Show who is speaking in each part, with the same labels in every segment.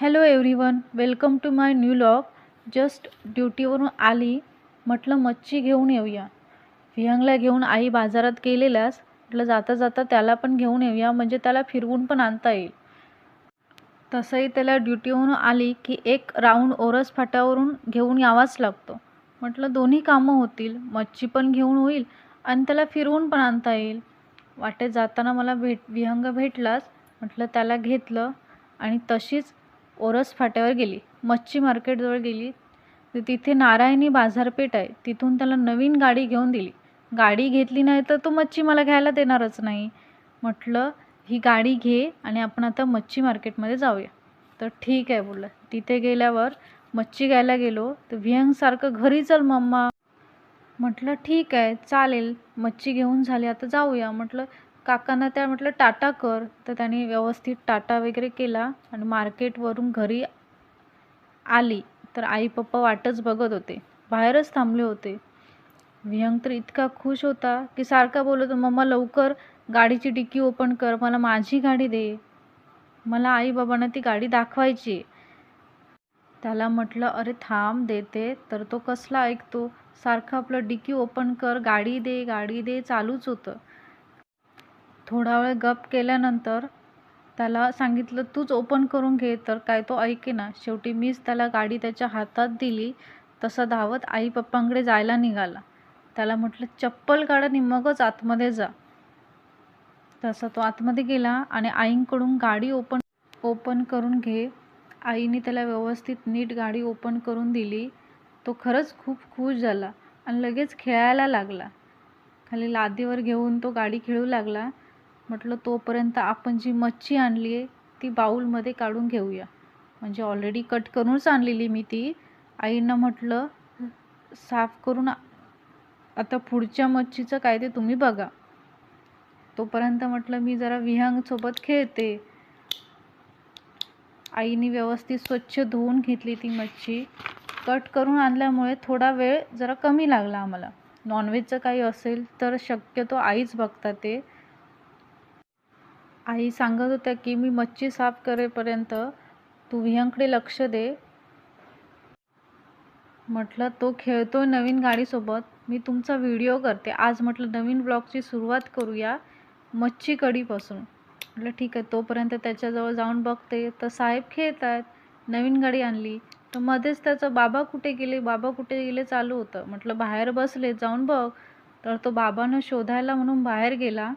Speaker 1: Hello everyone, welcome to my new vlog. Just ड्युटीवरून आली, म्हटलं मच्छी घेऊन येऊया. विहंगला घेऊन आई बाजारात गेलेल्यास, म्हटलं जाता जाता त्याला पण घेऊन येऊया, म्हणजे त्याला फिरवून पण आणता येईल. तसंही त्याला ड्युटीवरून आली की एक राऊंड ओरस फाट्यावरून घेऊन यावाच लागतो. म्हटलं दोन्ही कामं होतील, मच्छी पण घेऊन होईल आणि त्याला फिरवून पण आणता येईल. वाटेत जाताना मला विहंग भेटलाच. म्हटलं त्याला घेतलं आणि तशीच ओरस फाट्यावर गेली, मच्छी मार्केटजवळ गेली. तर तिथे नारायणी बाजारपेठ आहे, तिथून त्याला नवीन गाडी घेऊन दिली. गाडी घेतली नाही तर तो मच्छी मला घ्यायला देणारच नाही. म्हटलं ही गाडी घे आणि आपण आता मच्छी मार्केटमध्ये जाऊया. तर ठीक आहे बोललं. तिथे गेल्यावर मच्छी घ्यायला गेलो तर विहंगसारखं घरी चल मम्मा. म्हटलं ठीक आहे चालेल, मच्छी घेऊन झाली आता जाऊया. म्हटलं काकांना त्या म्हटलं टाटा कर, तर त्यांनी व्यवस्थित टाटा वगैरे केला आणि मार्केटवरून घरी आली तर आई पप्पा वाटच बघत होते, बाहेरच थांबले होते. विहंग तर इतका खुश होता की सारखा बोलत, मम्मा लवकर गाडीची डिक्की ओपन कर, मला माझी गाडी दे, मला आई बाबांना ती गाडी दाखवायची. त्याला म्हटलं अरे थांब देते, तर तो कसला ऐकतो, सारखं आपलं डिक्की ओपन कर, गाडी दे चालूच होतं. थोडा वेळ गप केल्यानंतर त्याला सांगितलं तूच ओपन करून घे, तर काय तो ऐकेना. शेवटी मीच त्याला गाडी त्याच्या हातात दिली. तसा धावत आई पप्पांकडे जायला निघाला. त्याला म्हटलं चप्पल काढ आणि मगच आतमध्ये जा. तसा तो आतमध्ये गेला आणि आईंकडून गाडी ओपन करून घे. आईने त्याला व्यवस्थित नीट गाडी ओपन करून दिली. तो खरंच खूप खुश झाला आणि लगेच खेळायला लागला. खाली लादीवर घेऊन तो गाडी खेळू लागला. म्हटलं तोपर्यंत आपण जी मच्छी आणली आहे ती बाऊलमध्ये काढून घेऊया, म्हणजे ऑलरेडी कट करूनच आणलेली मी ती. आईंना म्हटलं साफ करून, आता पुढच्या मच्छीचं काय ते तुम्ही बघा. तोपर्यंत म्हटलं मी जरा विहंगसोबत खेळते. आईने व्यवस्थित स्वच्छ धुवून घेतली ती मच्छी. कट करून आणल्यामुळे थोडा वेळ जरा कमी लागला आम्हाला. नॉनव्हेजचं काही असेल तर शक्यतो आईच बघतात ते. आई सांगत होत्या की मी मच्छी साफ करेपर्यंत तू विहंगकडे लक्ष दे. म्हटलं तो खेळतोय नवीन गाडीसोबत, मी तुमचा व्हिडिओ करते. आज म्हटलं नवीन ब्लॉगची सुरुवात करूया मच्छी कढीपासून. म्हटलं ठीक आहे. तोपर्यंत त्याच्याजवळ जाऊन बघते तर साहेब खेळत आहेत, नवीन गाडी आणली. तर मध्येच त्याचं बाबा कुठे गेले चालू होतं. म्हटलं बाहेर बसले, जाऊन बघ. तर तो बाबांना शोधायला म्हणून बाहेर गेला.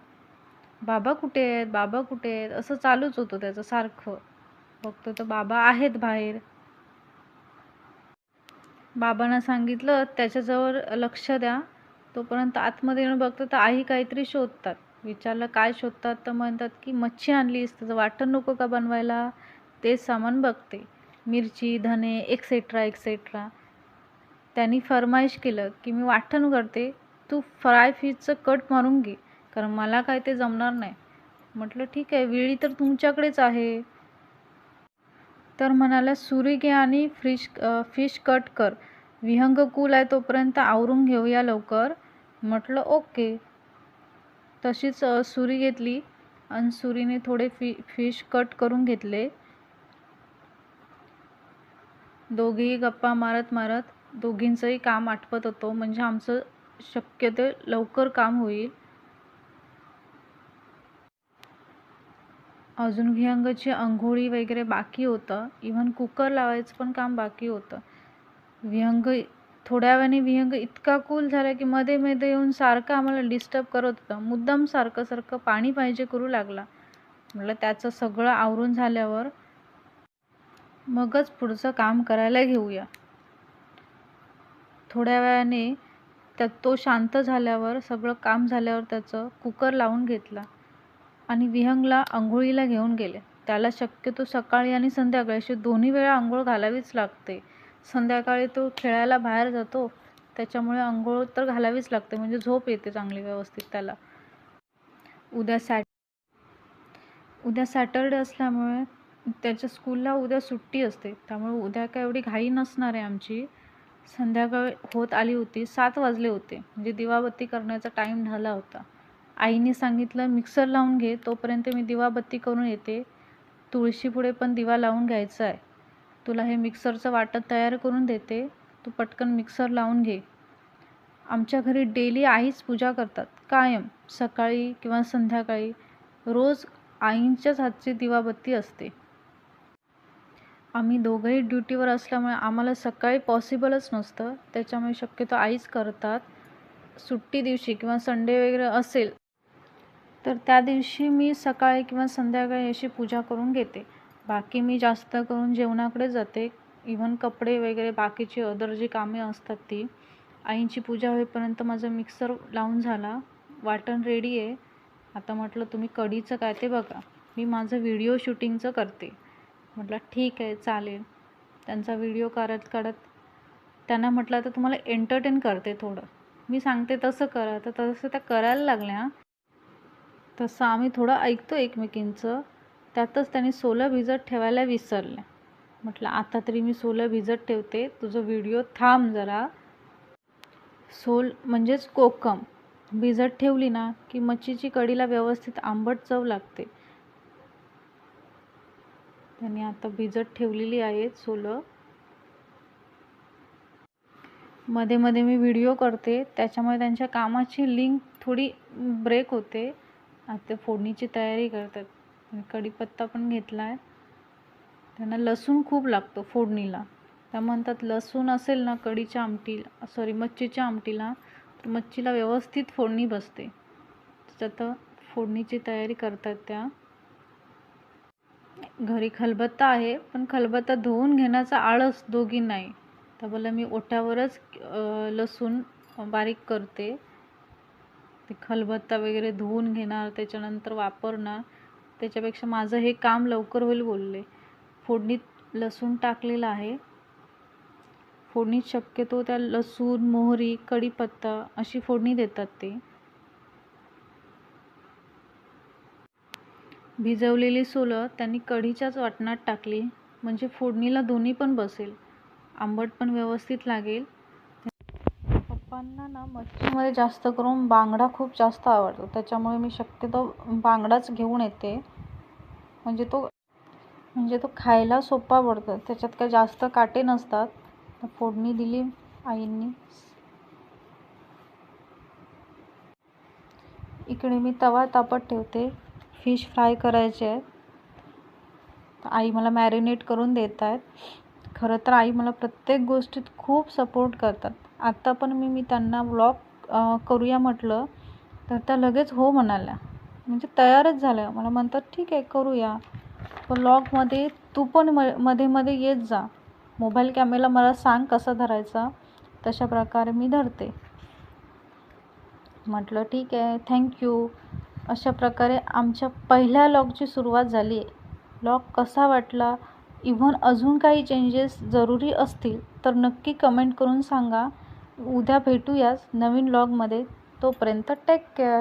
Speaker 1: बाबा कुठे आहेत असं चालूच होतं त्याचं सारखं. बघतो तर बाबा आहेत बाहेर. बाबांना सांगितलं त्याच्याजवळ लक्ष द्या. तोपर्यंत आतमध्ये येऊन बघतो तर आई काहीतरी शोधतात. विचारलं काय शोधतात, तर म्हणतात की मच्छी आणलीस, त्याचं वाटण नको का बनवायला, तेच सामान बघते, मिरची धने एक्सेट्रा. त्यांनी फरमाईश केलं की मी वाटण करते, तू फ्राय फिशचं कट मारून घे, कारण मला काय ते जमणार नाही. म्हटलं ठीक आहे, वेळी तर तुमच्याकडेच आहे. तर म्हणाला सुरी घे आणि फिश कट कर, विहंग कूल आहे तोपर्यंत आवरून घेऊया लवकर. म्हटलं ओके. तशीच सुरी घेतली आणि सुरीने थोडे फिश कट करून घेतले. दोघेही गप्पा मारत दोघींचंही काम आटपत होतो, म्हणजे आमचं शक्यतो लवकर काम होईल. अजून विहंगची अंघोळी वगैरे बाकी होतं, इव्हन कुकर लावायचं पण काम बाकी होतं. थोड्या वेळाने विहंग इतका कूल झाला की मध्ये येऊन सारखं आम्हाला डिस्टर्ब करत होता. मुद्दाम सारखं पाणी पाहिजे करू लागला. म्हटलं त्याचं सगळं आवरून झाल्यावर मगच पुढचं काम करायला घेऊया. थोड्या वेळाने तो शांत झाल्यावर, सगळं काम झाल्यावर त्याचं कुकर लावून घेतला आणि विहंगला अंघोळीला घेऊन गेले. त्याला शक्यतो सकाळी आणि संध्याकाळी अशी दोन्ही वेळा अंघोळ घालावीच लागते. संध्याकाळी तो खेळायला बाहेर जातो, त्याच्यामुळे अंघोळ तर घालावीच लागते, म्हणजे झोप येते चांगली व्यवस्थित त्याला. उद्या सॅटरडे असल्यामुळे त्याच्या स्कूलला उद्या सुट्टी असते, त्यामुळे उद्या काय एवढी घाई नसणार आहे आमची. संध्याकाळ होत आली होती, 7 वाजले होते, म्हणजे दिवाबत्ती करण्याचा टाईम झाला होता. आईने सांगितलं मिक्सर लावून घे, तोपर्यंत मी दिवाबत्ती करून येते. तुळशीपुढे पण दिवा लावून घ्यायचा आहे. तुला हे मिक्सरचं वाटण तयार करून देते, तू पटकन मिक्सर लावून घे. आमच्या घरी डेली आईच पूजा करतात, कायम सकाळी किंवा संध्याकाळी. रोज आईंच्याच हातची दिवाबत्ती असते. आम्ही दोघंही ड्युटीवर असल्यामुळे आम्हाला सकाळी पॉसिबलच नसतं, त्याच्यामुळे शक्यतो आईच करतात. सुट्टी दिवशी किंवा संडे वगैरे असेल तर त्या दिवशी मी सकाळी किंवा संध्याकाळी अशी पूजा करून घेते. बाकी मी जास्त करून जेवणाकडे जाते. इव्हन कपडे वगैरे बाकीची अदर जी कामे असतात ती. आईंची पूजा होईपर्यंत माझा मिक्सर लावून झाला, वाटण रेडी आहे. आता म्हटलं तुम्ही कढीचं काय ते बघा, मी माझं व्हिडिओ शूटिंगचं करते. म्हटलं ठीक आहे चालेल. त्यांचा व्हिडिओ काढत त्यांना म्हटलं तर तुम्हाला एंटरटेन करते थोडं. मी सांगते तसं करा, तर तसं त्या करायला लागल्या. तसं आम्ही थोडं ऐकतो एकमेकींचं. त्यातच त्यांनी सोलं भिजत ठेवायला विसरल्या. म्हटलं आता तरी मी सोलं भिजत ठेवते, तुझं व्हिडिओ थांब जरा. सोल म्हणजेच कोकम भिजत ठेवली ना की मच्छीची कढीला व्यवस्थित आंबट चव लागते. त्यांनी आता भिजत ठेवलेली आहेत सोलं. मध्ये मध्ये मी व्हिडिओ करते, त्याच्यामुळे त्यांच्या कामाची लिंक थोडी ब्रेक होते. आता फोडणीची तयारी करतात. कढीपत्ता पण घेतला आहे. त्यांना लसूण खूप लागतो फोडणीला. त्या म्हणतात लसूण असेल ना कढीच्या मच्छीच्या आमटीला, तर मच्छीला व्यवस्थित फोडणी बसते. त्याच्यात फोडणीची तयारी करतात त्या. घरी खलबत्ता आहे, पण खलबत्ता धुवून घेण्याचा आळस दोघी नाही. तर बोला मी ओट्यावरच लसूण बारीक करते. ते खलबत्ता वगैरे धुवून घेणार, त्याच्यानंतर वापरणार, त्याच्यापेक्षा माझं हे काम लवकर होईल बोलले. फोडणीत लसूण टाकलेला आहे. फोडणीत शक्यतो त्या लसूण, मोहरी, कढीपत्ता अशी फोडणी देतात ते. भिजवलेली सोलं त्यांनी कढीच्याच वाटणात टाकली, म्हणजे फोडणीला दोन्ही पण बसेल, आंबट पण व्यवस्थित लागेल. पप्पांना ना मच्छीमध्ये जास्त करून बांगडा खूप जास्त आवडतो, त्याच्यामुळे मी शक्यतो बांगडाच घेऊन येते. म्हणजे तो खायला सोपा पडतो, त्याच्यात काही जास्त काटे नसतात. फोडणी दिली आईंनी. इकडे मी तवा तापत ठेवते, फिश फ्राय करायचे आहेत. आई मला मॅरिनेट करून देत आहेत. खरं तर आई मला प्रत्येक गोष्टीत खूप सपोर्ट करतात. आत्ता पण मी त्यांना व्लॉग करूया म्हटलं तर त्या लगेच हो म्हणाल्या, म्हणजे तयारच झाल्या. मला म्हणतात ठीक आहे करूया, पण व्लॉगमध्ये तू पण मध्ये मध्ये येत जा. मोबाईल कॅमेरा मला सांग कसा धरायचा, तशा प्रकारे मी धरते. म्हटलं ठीक आहे, थँक्यू. अशा प्रकारे आमच्या पहिल्या व्लॉगची सुरुवात झाली आहे. व्लॉग कसा वाटला, इव्हन अजून काही चेंजेस जरुरी असतील तर नक्की कमेंट करून सांगा. उद्या भेटूयाच नवीन व्लॉगमध्ये. तोपर्यंत टेक केअर.